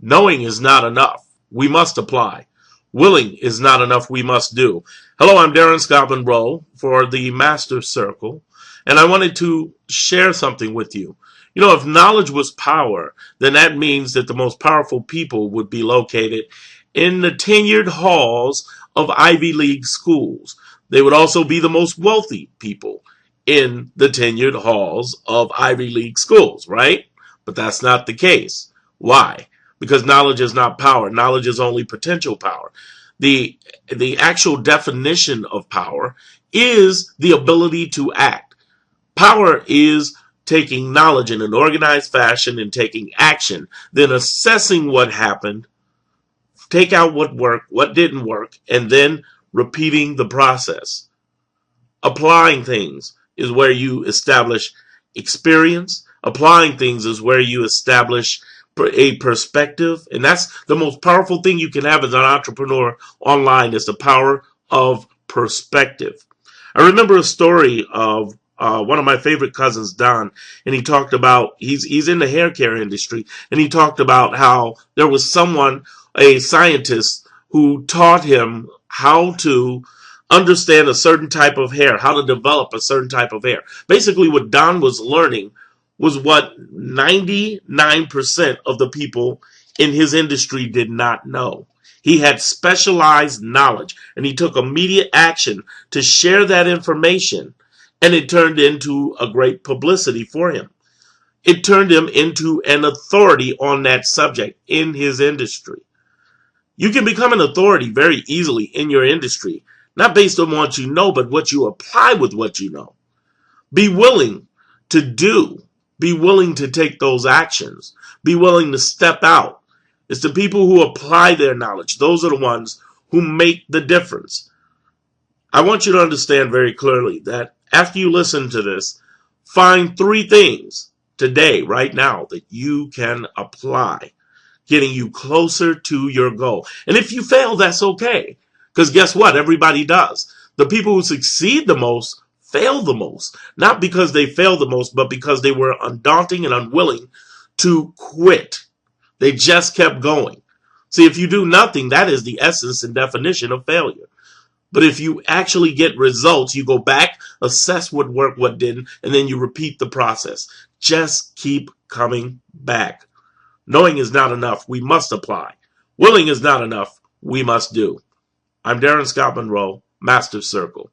Knowing is not enough. We must apply. Willing is not enough. We must do. Hello, I'm Darren Monroe for the Master Circle, and I wanted to share something with you. You know, if knowledge was power, then that means that the most powerful people would be located in the tenured halls of Ivy League schools. They would also be the most wealthy people in the tenured halls of Ivy League schools, right? But that's not the case. Why? Because knowledge is not power. Knowledge is only potential power. The actual definition of power is the ability to act. Power is taking knowledge in an organized fashion and taking action, then assessing what happened, take out what worked, what didn't work, and then repeating the process. Applying things is where you establish experience. Applying things is where you establish a perspective, and that's the most powerful thing you can have as an entrepreneur online, is the power of perspective. I remember a story of one of my favorite cousins, Don, and he talked about, he's in the hair care industry, and he talked about how there was someone, a scientist, who taught him how to understand a certain type of hair, how to develop a certain type of hair. Basically, what Don was learning was what 99% of the people in his industry did not know. He had specialized knowledge, and he took immediate action to share that information, and it turned into a great publicity for him. It turned him into an authority on that subject in his industry. You can become an authority very easily in your industry, not based on what you know, but what you apply with what you know. Be willing to do. Be willing to take those actions. Be willing to step out. It's the people who apply their knowledge. Those are the ones who make the difference. I want you to understand very clearly that after you listen to this, find 3 things today, right now, that you can apply, getting you closer to your goal. And if you fail, that's okay. Because guess what? Everybody does. The people who succeed the most fail the most. Not because they failed the most, but because they were undaunting and unwilling to quit. They just kept going. See, if you do nothing, that is the essence and definition of failure. But if you actually get results, you go back, assess what worked, what didn't, and then you repeat the process. Just keep coming back. Knowing is not enough. We must apply. Willing is not enough. We must do. I'm Darren Monroe, Master Circle.